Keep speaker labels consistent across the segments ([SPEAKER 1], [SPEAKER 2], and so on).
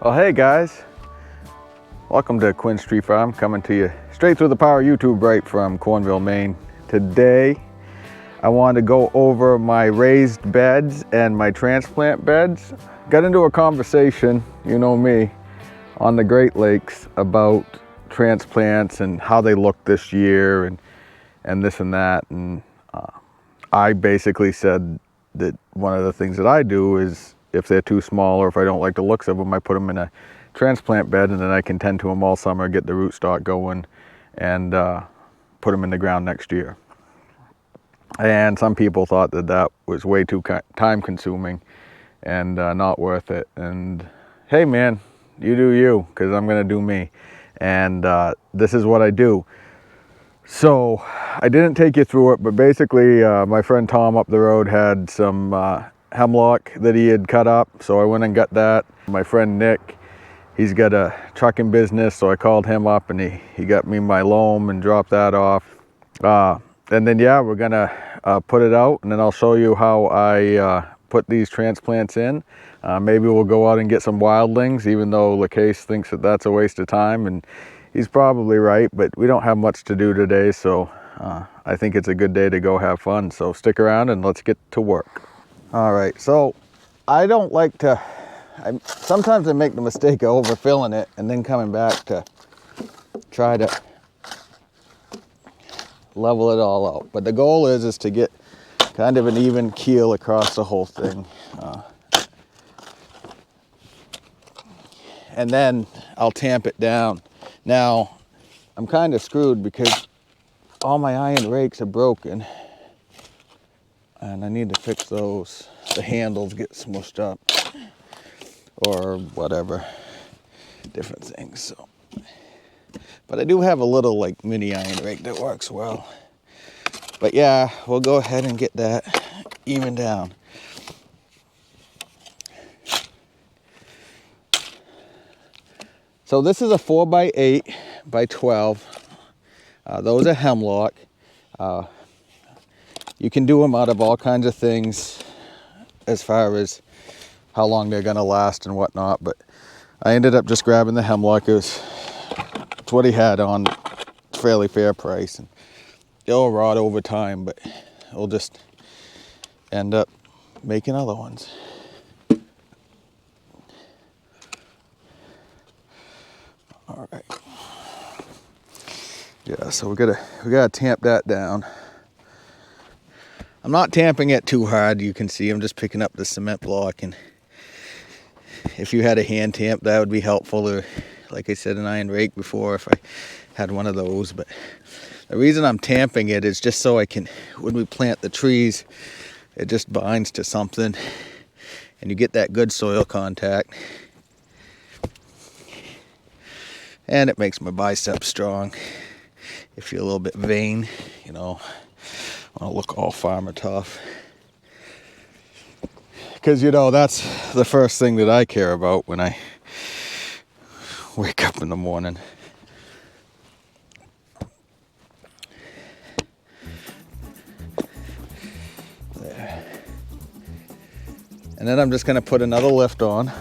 [SPEAKER 1] Well, hey guys, welcome to Quinn Street Farm, coming to you straight through the power YouTube right from Cornville, Maine. Today, I wanted to go over my raised beds and my transplant beds. Got into a conversation, you know me, on the Great Lakes about transplants and how they look this year and this and that. And I basically said that one of the things that I do is if they're too small or if I don't like the looks of them, I put them in a transplant bed and then I can tend to them all summer, get the rootstock going, and put them in the ground next year. And some people thought that that was way too time consuming and not worth it. And hey man, you do you, because I'm gonna do me. And this is what I do. So I didn't take you through it, but basically my friend Tom up the road had some hemlock that he had cut up, so I went and got that. My friend Nick, he's got a trucking business, so I called him up and he got me my loam and dropped that off. And then yeah, we're gonna put it out, and then I'll show you how I put these transplants in. Maybe we'll go out and get some wildlings, even though LaCase thinks that that's a waste of time, and he's probably right, but we don't have much to do today, so I think it's a good day to go have fun. So stick around and let's get to work. All right, so I don't like to, sometimes I make the mistake of overfilling it and then coming back to try to level it all out. But the goal is to get kind of an even keel across the whole thing. And then I'll tamp it down. Now, I'm kind of screwed because all my iron rakes are broken and I need to fix those. The handles get smushed up or whatever, different things. So, but I do have a little like mini iron rake that works well. But yeah, we'll go ahead and get that even down. So this is a 4x8 by 12. Those are hemlock. You can do them out of all kinds of things as far as how long they're gonna last and whatnot, but I ended up just grabbing the hemlock. It's what he had on, fairly fair price, and it'll rot over time, but we'll just end up making other ones. All right. Yeah, so we gotta tamp that down. I'm not tamping it too hard. You can see I'm just picking up the cement block, and if you had a hand tamp, that would be helpful, or like I said, an iron rake before if I had one of those. But the reason I'm tamping it is just so I can, when we plant the trees, it just binds to something and you get that good soil contact. And it makes my biceps strong. If you're a little bit vain, you know, want to look all farmer tough. Because, you know, that's the first thing that I care about when I wake up in the morning. There. And then I'm just going to put another lift on.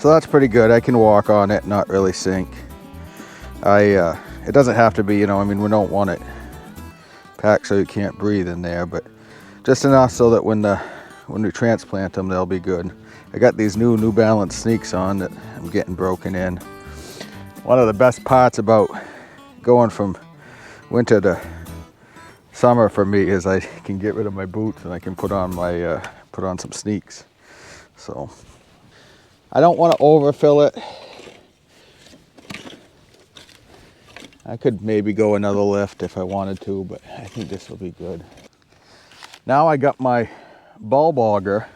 [SPEAKER 1] So that's pretty good. I can walk on it, not really sink. It doesn't have to be, you know, I mean, we don't want it packed so you can't breathe in there, but just enough so that when we transplant them, they'll be good. I got these New Balance sneaks on that I'm getting broken in. One of the best parts about going from winter to summer for me is I can get rid of my boots and I can put on some sneaks. So I don't want to overfill it. I could maybe go another lift if I wanted to, but I think this will be good. Now I got my bulb auger,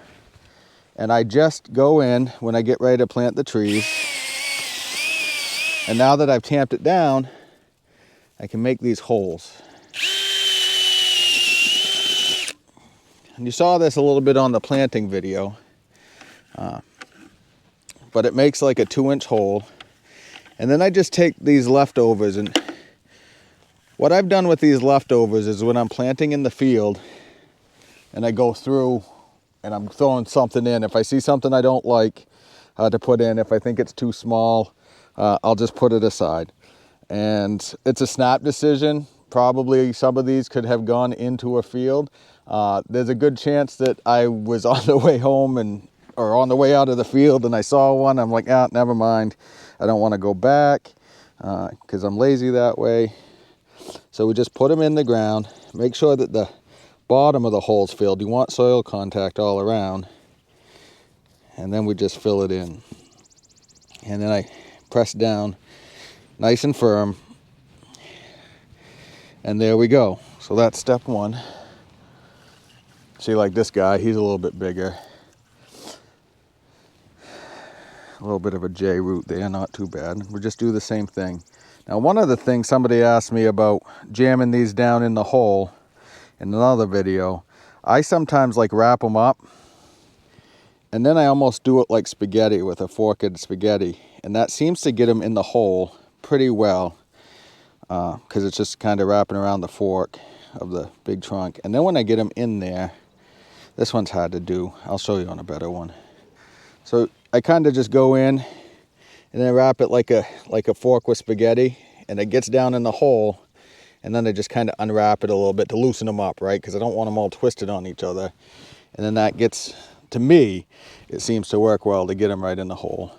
[SPEAKER 1] and I just go in when I get ready to plant the trees. And now that I've tamped it down, I can make these holes. And you saw this a little bit on the planting video, but it makes like a 2-inch hole. And then I just take these leftovers, and what I've done with these leftovers is when I'm planting in the field and I go through and I'm throwing something in, if I see something I don't like to put in, if I think it's too small, I'll just put it aside. And it's a snap decision. Probably some of these could have gone into a field. There's a good chance that I was on the way home or on the way out of the field and I saw one. I'm like, never mind. I don't want to go back because I'm lazy that way. So we just put them in the ground. Make sure that the bottom of the hole's filled. You want soil contact all around. And then we just fill it in. And then I press down nice and firm. And there we go. So that's step one. See, like this guy, he's a little bit bigger. A little bit of a J root there, not too bad. We'll just do the same thing. Now, one of the things somebody asked me about jamming these down in the hole in another video, I sometimes like wrap them up, and then I almost do it like spaghetti with a forked spaghetti, and that seems to get them in the hole pretty well because it's just kind of wrapping around the fork of the big trunk. And then when I get them in there, this one's hard to do. I'll show you on a better one. So I kind of just go in and then wrap it like a fork with spaghetti, and it gets down in the hole, and then I just kind of unwrap it a little bit to loosen them up, right? Because I don't want them all twisted on each other. And then that gets, to me, it seems to work well to get them right in the hole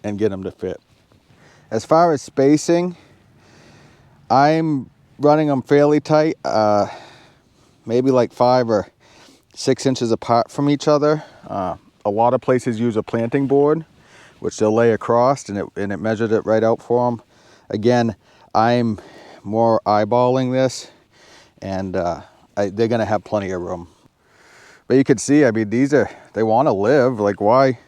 [SPEAKER 1] and get them to fit. As far as spacing, I'm running them fairly tight, maybe like 5 or 6 inches apart from each other. A lot of places use a planting board, which they'll lay across, and it measured it right out for them. Again, I'm more eyeballing this, and they're gonna have plenty of room. But you can see, I mean, they want to live. Like, why?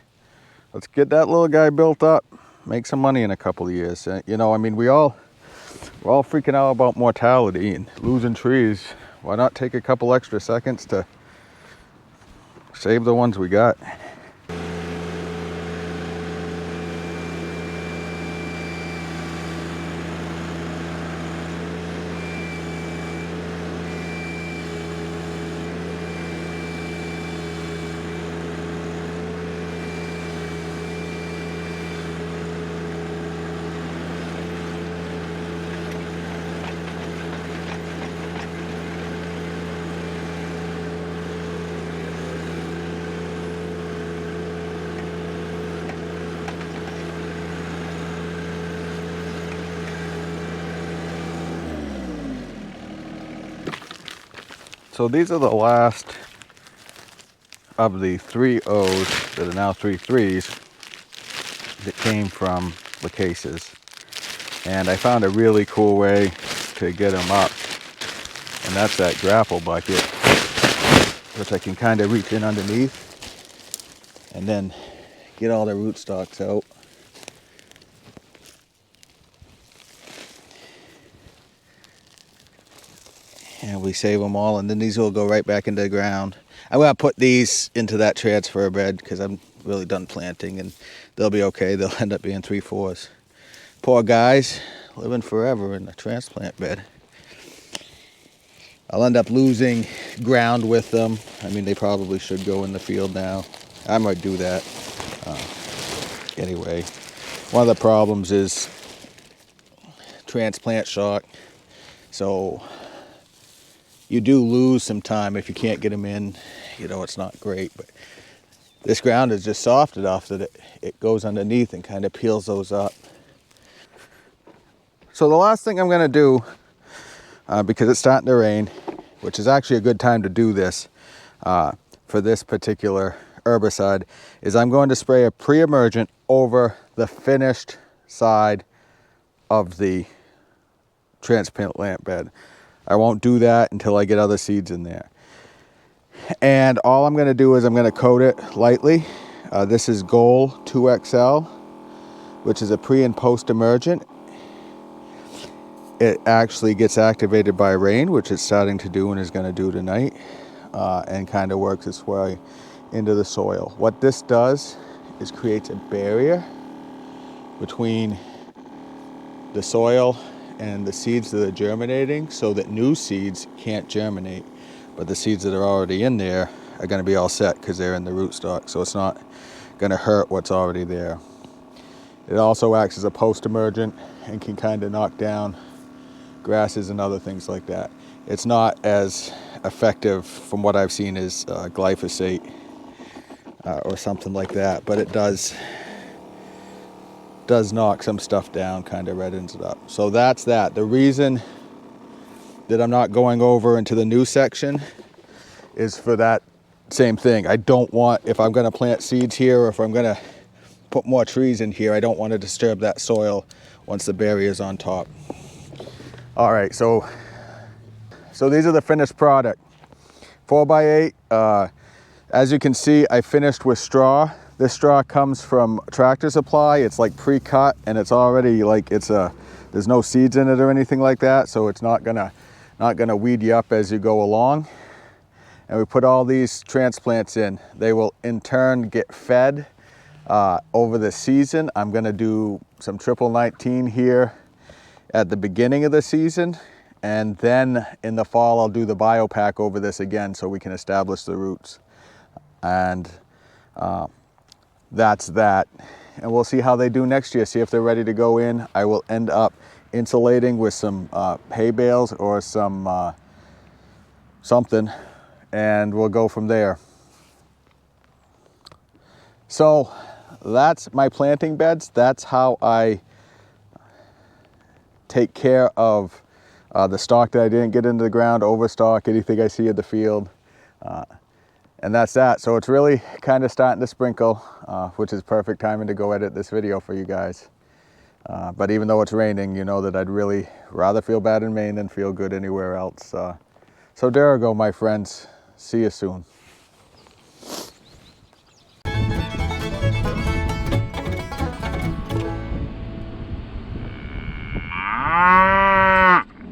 [SPEAKER 1] Let's get that little guy built up, make some money in a couple of years. You know, I mean, we're all freaking out about mortality and losing trees. Why not take a couple extra seconds to save the ones we got? So these are the last of the 3 O's that are now 3 3s that came from the cases. And I found a really cool way to get them up. And that's that grapple bucket, which I can kind of reach in underneath and then get all the rootstocks out. And we save them all, and then these will go right back into the ground. I'm going to put these into that transfer bed because I'm really done planting, and they'll be okay. They'll end up being 3 4s. Poor guys, living forever in the transplant bed. I'll end up losing ground with them. I mean, they probably should go in the field now. I might do that. Anyway, one of the problems is transplant shock. So you do lose some time if you can't get them in. You know, it's not great, but this ground is just soft enough that it goes underneath and kind of peels those up. So the last thing I'm going to do, because it's starting to rain, which is actually a good time to do this for this particular herbicide, is I'm going to spray a pre-emergent over the finished side of the transplant bed. I won't do that until I get other seeds in there. And all I'm going to do is I'm going to coat it lightly. This is Goal 2XL, which is a pre and post emergent. It actually gets activated by rain, which it's starting to do and is going to do tonight, and kind of works its way into the soil. What this does is creates a barrier between the soil and the seeds that are germinating, so that new seeds can't germinate, but the seeds that are already in there are going to be all set because they're in the rootstock, so it's not going to hurt what's already there. It also acts as a post-emergent and can kind of knock down grasses and other things like that. It's not as effective from what I've seen as glyphosate or something like that, but it does knock some stuff down, kind of reddens it up. So that's that. The reason that I'm not going over into the new section is for that same thing. I don't want, if I'm going to plant seeds here or if I'm going to put more trees in here, I don't want to disturb that soil once the barrier is on top. All right, so these are the finished product. 4x8. As you can see, I finished with straw. This straw comes from Tractor Supply. It's like pre-cut, and it's already like there's no seeds in it or anything like that, so it's not gonna weed you up as you go along. And we put all these transplants in. They will in turn get fed over the season. I'm gonna do some 1919 here at the beginning of the season, and then in the fall I'll do the biopack over this again so we can establish the roots. And that's that. And we'll see how they do next year, see if they're ready to go in. I will end up insulating with some hay bales or some something, and we'll go from there. So that's my planting beds. That's how I take care of the stock that I didn't get into the ground, overstock, anything I see in the field. And that's that. So it's really kind of starting to sprinkle, which is perfect timing to go edit this video for you guys. But even though it's raining, you know that I'd really rather feel bad in Maine than feel good anywhere else. So there you go, my friends. See you soon.